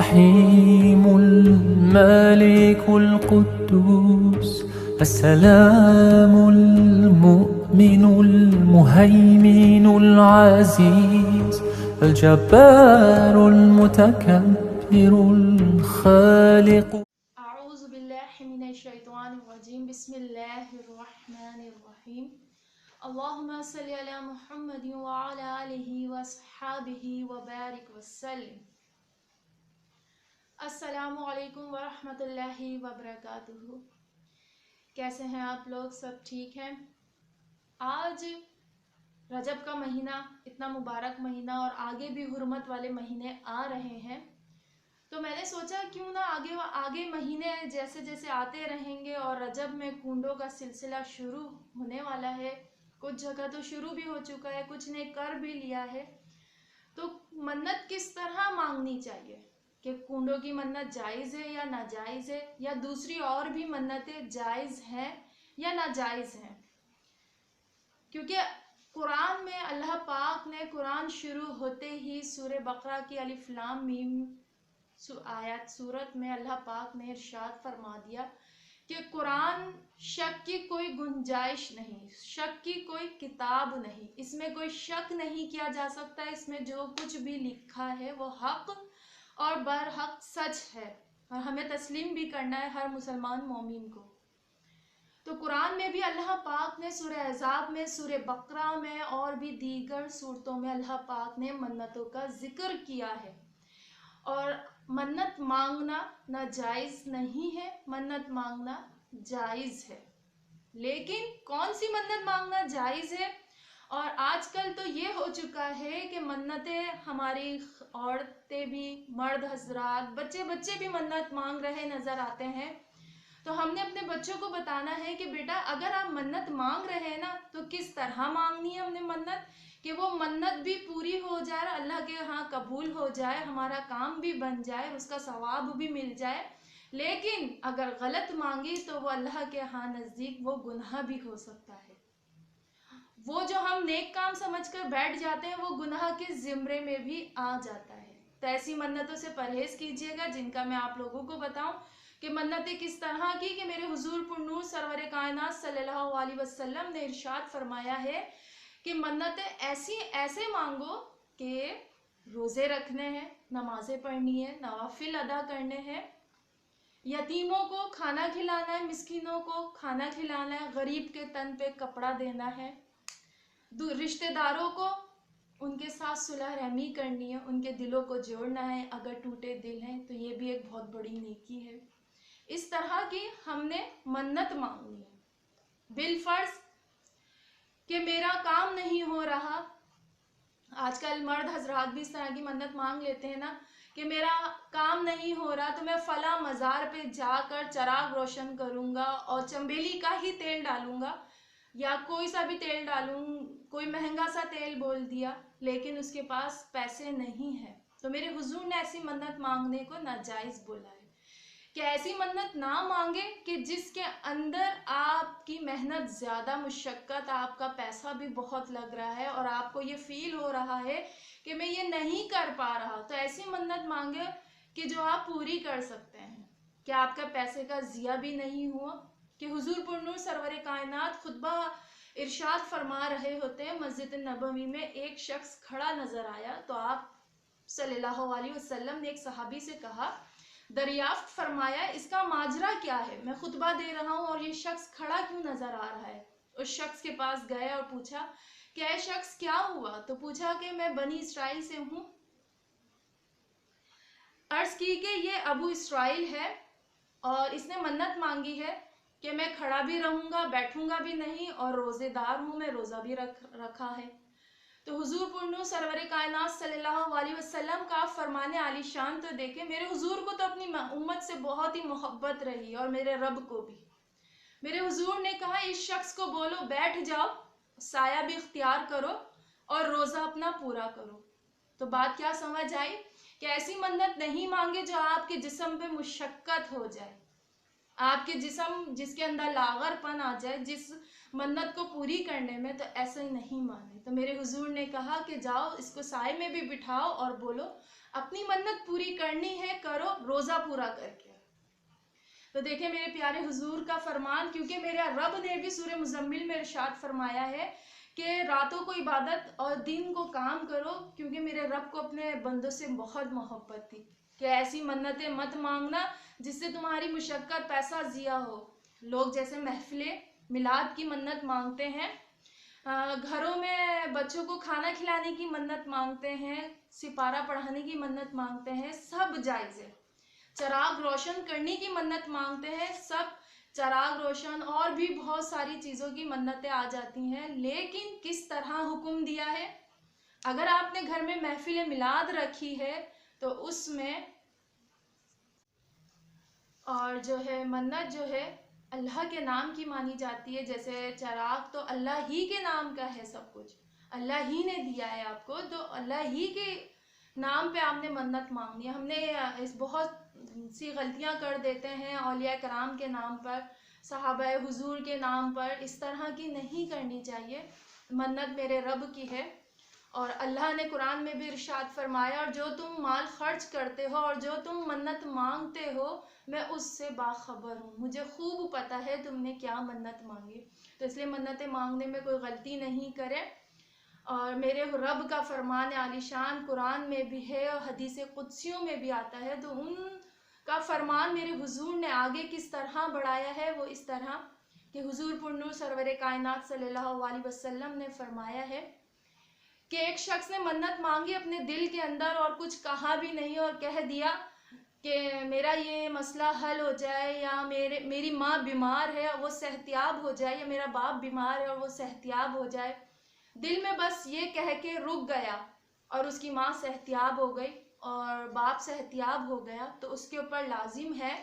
الرحيم المالك القدوس السلام المؤمن المهيمن العزيز الجبار المتكبر الخالق. أعوذ بالله من الشيطان الرجيم. بسم الله الرحمن الرحيم. اللهم صل على محمد وعلى آله وصحبه وبارك وسلم. السلام علیکم ورحمۃ اللہ وبرکاتہ. کیسے ہیں آپ لوگ؟ سب ٹھیک ہیں؟ آج رجب کا مہینہ، اتنا مبارک مہینہ، اور آگے بھی حرمت والے مہینے آ رہے ہیں، تو میں نے سوچا کیوں نہ آگے مہینے جیسے جیسے آتے رہیں گے، اور رجب میں کنڈوں کا سلسلہ شروع ہونے والا ہے. کچھ جگہ تو شروع بھی ہو چکا ہے، کچھ نے کر بھی لیا ہے. تو منت کس طرح مانگنی چاہیے، کہ کنڈوں کی منت جائز ہے یا ناجائز ہے، یا دوسری اور بھی منتیں جائز ہیں یا ناجائز ہیں. کیونکہ قرآن میں اللہ پاک نے قرآن شروع ہوتے ہی سورہ بقرہ کی الف لام میم آیات سورت میں اللہ پاک نے ارشاد فرما دیا کہ قرآن شک کی کوئی گنجائش نہیں، شک کی کوئی کتاب نہیں، اس میں کوئی شک نہیں کیا جا سکتا. اس میں جو کچھ بھی لکھا ہے وہ حق اور برحق سچ ہے، اور ہمیں تسلیم بھی کرنا ہے ہر مسلمان مومن کو. تو قرآن میں بھی اللہ پاک نے سورہ احزاب میں، سورہ بقرہ میں، اور بھی دیگر صورتوں میں اللہ پاک نے منتوں کا ذکر کیا ہے. اور منت مانگنا ناجائز نہیں ہے، منت مانگنا جائز ہے. لیکن کون سی منت مانگنا جائز ہے؟ اور آج کل تو یہ ہو چکا ہے کہ منتیں ہماری عورتیں بھی، مرد حضرات، بچے بھی منت مانگ رہے نظر آتے ہیں. تو ہم نے اپنے بچوں کو بتانا ہے کہ بیٹا اگر آپ منت مانگ رہے ہیں نا، تو کس طرح مانگنی ہے ہم نے منت، کہ وہ منت بھی پوری ہو جائے، اللہ کے ہاں قبول ہو جائے، ہمارا کام بھی بن جائے، اس کا ثواب بھی مل جائے. لیکن اگر غلط مانگی تو وہ اللہ کے ہاں نزدیک وہ گناہ بھی ہو سکتا ہے. وہ جو ہم نیک کام سمجھ کر بیٹھ جاتے ہیں وہ گناہ کے زمرے میں بھی آ جاتا ہے. تو ایسی منتوں سے پرہیز کیجیے گا، جن کا میں آپ لوگوں کو بتاؤں کہ منتیں کس طرح کی. کہ میرے حضور پرنور سرور کائنات صلی اللہ علیہ وسلم نے ارشاد فرمایا ہے کہ منتیں ایسے مانگو کہ روزے رکھنے ہیں، نمازیں پڑھنی ہے، نوافل ادا کرنے ہیں، یتیموں کو کھانا کھلانا ہے، مسکینوں کو کھانا کھلانا ہے، غریب کے تن پہ کپڑا دینا ہے، رشتہ داروں کو ان کے ساتھ صلح رحمی کرنی ہے، ان کے دلوں کو جوڑنا ہے اگر ٹوٹے دل ہیں، تو یہ بھی ایک بہت بڑی نیکی ہے. اس طرح کی ہم نے منت مانگنی ہے. بالفرض کہ میرا کام نہیں ہو رہا، آج کل مرد حضرات بھی اس طرح کی منت مانگ لیتے ہیں نا، کہ میرا کام نہیں ہو رہا تو میں فلاں مزار پہ جا کر چراغ روشن کروں گا اور چنبیلی کا ہی تیل ڈالوں گا، یا کوئی سا بھی تیل ڈالوں، کوئی مہنگا سا تیل بول دیا، لیکن اس کے پاس پیسے نہیں ہیں. تو میرے حضور نے ایسی منت مانگنے کو ناجائز بولا ہے. کہ ایسی منت نہ مانگے کہ جس کے اندر آپ کی محنت زیادہ، مشقت، آپ کا پیسہ بھی بہت لگ رہا ہے، اور آپ کو یہ فیل ہو رہا ہے کہ میں یہ نہیں کر پا رہا. تو ایسی منت مانگے کہ جو آپ پوری کر سکتے ہیں، کہ آپ کا پیسے کا ضیاع بھی نہیں ہوا. کہ حضور پرنور سرور کائنات خطبہ ارشاد فرما رہے ہوتے ہیں، مسجد نبوی میں ایک شخص کھڑا نظر آیا، تو آپ صلی اللہ علیہ وسلم نے ایک صحابی سے کہا، دریافت فرمایا اس کا ماجرا کیا ہے، میں خطبہ دے رہا ہوں اور یہ شخص کھڑا کیوں نظر آ رہا ہے. اس شخص کے پاس گئے اور پوچھا کہ اے شخص کیا ہوا؟ تو پوچھا کہ میں بنی اسرائیل سے ہوں. عرض کی کہ یہ ابو اسرائیل ہے، اور اس نے منت مانگی ہے کہ میں کھڑا بھی رہوں گا، بیٹھوں گا بھی نہیں، اور روزے دار ہوں، میں روزہ بھی رکھا ہے. تو حضور پرنور سرور کائنات صلی اللہ علیہ وسلم کا فرمانے عالی شان تو دیکھیں، میرے حضور کو تو اپنی امت سے بہت ہی محبت رہی، اور میرے رب کو بھی. میرے حضور نے کہا اس شخص کو بولو بیٹھ جاؤ، سایہ بھی اختیار کرو، اور روزہ اپنا پورا کرو. تو بات کیا سمجھ آئی؟ کہ ایسی منت نہیں مانگے جو آپ کے جسم پہ مشقت ہو جائے، آپ کے جسم جس کے اندر لاغر پن آ جائے جس منت کو پوری کرنے میں، تو ایسا ہی نہیں مانے. تو میرے حضور نے کہا کہ جاؤ اس کو سائے میں بھی بٹھاؤ اور بولو اپنی منت پوری کرنی ہے کرو روزہ پورا کر کے۔ تو دیکھیں میرے پیارے حضور کا فرمان، کیونکہ میرے رب نے بھی سورہ مزمل میں ارشاد فرمایا ہے کہ راتوں کو عبادت اور دن کو کام کرو، کیونکہ میرے رب کو اپنے بندوں سے بہت محبت تھی کہ ایسی منتیں مت مانگنا جس سے تمہاری مشقت پیسہ ضیاع ہو۔ لوگ جیسے محفل میلاد کی منت مانگتے ہیں، گھروں میں بچوں کو کھانا کھلانے کی منت مانگتے ہیں، سپارہ پڑھانے کی منت مانگتے ہیں، سب جائز ہے۔ چراغ روشن کرنے کی منت مانگتے ہیں، سب چراغ روشن اور بھی بہت ساری چیزوں کی منتیں آ جاتی ہیں، لیکن کس طرح حکم دیا ہے؟ اگر آپ نے گھر میں محفل میلاد رکھی ہے تو اس میں اور جو ہے منت جو ہے اللہ کے نام کی مانی جاتی ہے۔ جیسے چراغ تو اللہ ہی کے نام کا ہے، سب کچھ اللہ ہی نے دیا ہے آپ کو، تو اللہ ہی کے نام پہ آپ نے منت مانگنی ہے۔ ہم نے اس بہت سی غلطیاں کر دیتے ہیں اولیاء کرام کے نام پر، صحابہ حضور کے نام پر، اس طرح کی نہیں کرنی چاہیے۔ منت میرے رب کی ہے، اور اللہ نے قرآن میں بھی ارشاد فرمایا، اور جو تم مال خرچ کرتے ہو اور جو تم منت مانگتے ہو میں اس سے باخبر ہوں، مجھے خوب پتہ ہے تم نے کیا منت مانگی۔ تو اس لیے منتیں مانگنے میں کوئی غلطی نہیں کرے۔ اور میرے رب کا فرمان عالی شان قرآن میں بھی ہے اور حدیث قدسیوں میں بھی آتا ہے، تو ان کا فرمان میرے حضور نے آگے کس طرح بڑھایا ہے، وہ اس طرح کہ حضور پرنور سرور کائنات صلی اللہ علیہ وسلم نے فرمایا ہے کہ ایک شخص نے منت مانگی اپنے دل کے اندر اور کچھ کہا بھی نہیں، اور کہہ دیا کہ میرا یہ مسئلہ حل ہو جائے، یا میری ماں بیمار ہے اور وہ صحتیاب ہو جائے، یا میرا باپ بیمار ہے اور وہ صحتیاب ہو جائے، دل میں بس یہ کہہ کے رک گیا اور اس کی ماں صحتیاب ہو گئی اور باپ صحتیاب ہو گیا، تو اس کے اوپر لازم ہے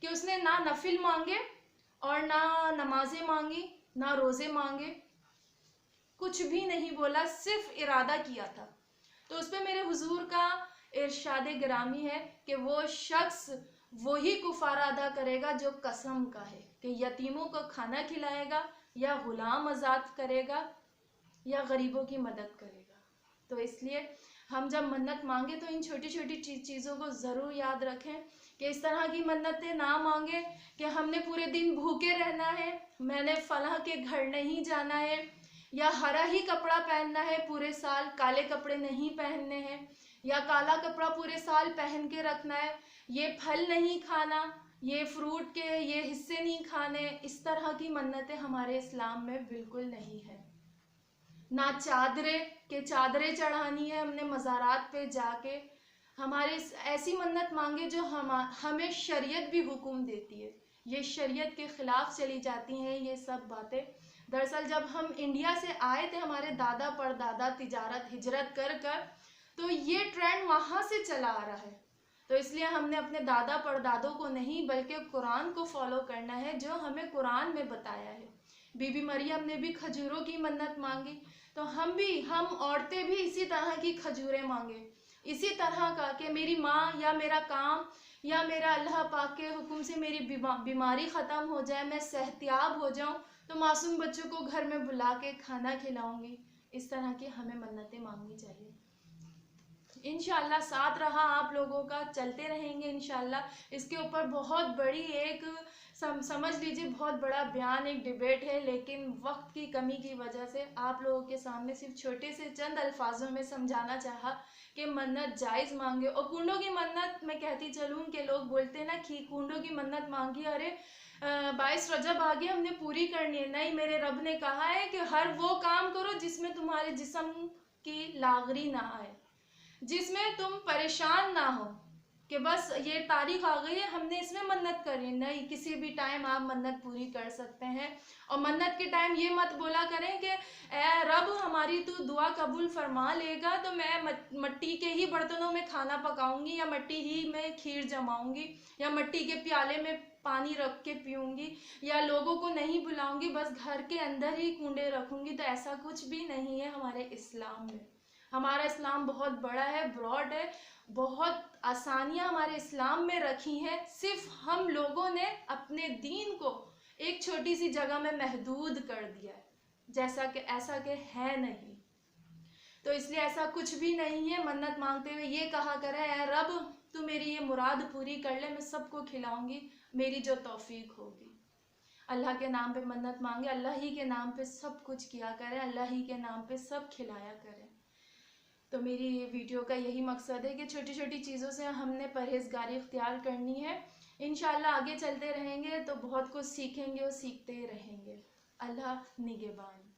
کہ اس نے نہ نفل مانگے اور نہ نمازیں مانگی، نہ روزے مانگے، کچھ بھی نہیں بولا، صرف ارادہ کیا تھا۔ تو اس پہ میرے حضور کا ارشاد گرامی ہے کہ وہ شخص وہی کفارہ ادا کرے گا جو قسم کا ہے، کہ یتیموں کو کھانا کھلائے گا، یا غلام آزاد کرے گا، یا غریبوں کی مدد کرے گا۔ تو اس لیے ہم جب منت مانگے تو ان چھوٹی چھوٹی چیزوں کو ضرور یاد رکھیں، کہ اس طرح کی منتیں نہ مانگیں کہ ہم نے پورے دن بھوکے رہنا ہے، میں نے فلاں کے گھر نہیں جانا ہے، یا ہرا ہی کپڑا پہننا ہے پورے سال، کالے کپڑے نہیں پہننے ہیں، یا کالا کپڑا پورے سال پہن کے رکھنا ہے، یہ پھل نہیں کھانا، یہ فروٹ کے یہ حصے نہیں کھانے۔ اس طرح کی منتیں ہمارے اسلام میں بالکل نہیں ہے۔ نہ چادریں چڑھانی ہے ہم نے مزارات پہ جا کے، ہمارے ایسی منت مانگے جو ہمیں شریعت بھی حکم دیتی ہے، یہ شریعت کے خلاف چلی جاتی ہیں یہ سب باتیں۔ دراصل جب ہم انڈیا سے آئے تھے، ہمارے دادا پردادا تجارت ہجرت کر تو یہ ٹرینڈ وہاں سے چلا آ رہا ہے، تو اس لیے ہم نے اپنے دادا پردادوں کو نہیں بلکہ قرآن کو فالو کرنا ہے جو ہمیں قرآن میں بتایا ہے۔ بی بی مریم نے بھی کھجوروں کی منت مانگی، تو ہم عورتیں بھی اسی طرح کی کھجوریں مانگے، اسی طرح کا کہ میری ماں یا میرا کام یا میرا اللہ پاک کے حکم سے میری بیماری ختم ہو جائے، میں صحتیاب ہو جاؤں، تو معصوم بچوں کو گھر میں بلا کے کھانا کھلاؤں گی۔ اس طرح کی ہمیں منتیں مانگنی چاہیے۔ انشاءاللہ ساتھ رہا آپ لوگوں کا، چلتے رہیں گے انشاءاللہ۔ اس کے اوپر بہت بڑی ایک سمجھ لیجیے بہت بڑا بیان، ایک ڈیبیٹ ہے، لیکن وقت کی کمی کی وجہ سے آپ لوگوں کے سامنے صرف چھوٹے سے چند الفاظوں میں سمجھانا چاہا کہ منت جائز مانگے۔ اور کنڈوں کی منت میں کہتی چلوں کہ لوگ بولتے ہیں نا کہ کنڈوں کی منت مانگی، ارے 22 رجب آگے ہم نے پوری کرنی ہے۔ نہیں، میرے رب نے کہا ہے کہ ہر وہ کام کرو جس میں تمہارے جسم کی لاغری نہ آئے، جس میں تم پریشان نہ ہو کہ بس یہ تاریخ آ گئی ہے ہم نے اس میں منت کرنی۔ نہیں، کسی بھی ٹائم آپ منت پوری کر سکتے ہیں، اور منت کے ٹائم یہ مت بولا کریں کہ اے رب ہماری تو دعا قبول فرما لے گا تو میں مٹی کے ہی برتنوں میں کھانا پکاؤں گی، یا مٹی ہی میں کھیر جماؤں گی، یا مٹی کے پیالے میں پانی رکھ کے پیوں گی، یا لوگوں کو نہیں بلاؤں گی، بس گھر کے اندر ہی کنڈے رکھوں گی۔ تو ایسا کچھ بھی نہیں ہے ہمارے اسلام میں۔ ہمارا اسلام بہت بڑا ہے، براڈ ہے، بہت آسانیاں ہمارے اسلام میں رکھی ہیں، صرف ہم لوگوں نے اپنے دین کو ایک چھوٹی سی جگہ میں محدود کر دیا ہے، جیسا کہ ایسا کہ ہے نہیں۔ تو اس لیے ایسا کچھ بھی نہیں ہے. منت مانگتے ہوئے یہ کہا کریں اے رب تو میری یہ مراد پوری کر لے, میں سب کو کھلاؤں گی میری جو توفیق ہوگی. اللہ کے نام پہ منت مانگے, اللہ ہی کے نام پہ سب کچھ کیا کریں, اللہ ہی کے نام پہ سب کھلایا کریں. تو میری یہ ویڈیو کا یہی مقصد ہے کہ چھوٹی چھوٹی چیزوں سے ہم نے پرہیزگاری اختیار کرنی ہے. انشاءاللہ آگے چلتے رہیں گے تو بہت کچھ سیکھیں گے اور سیکھتے رہیں گے. اللہ نگہبان.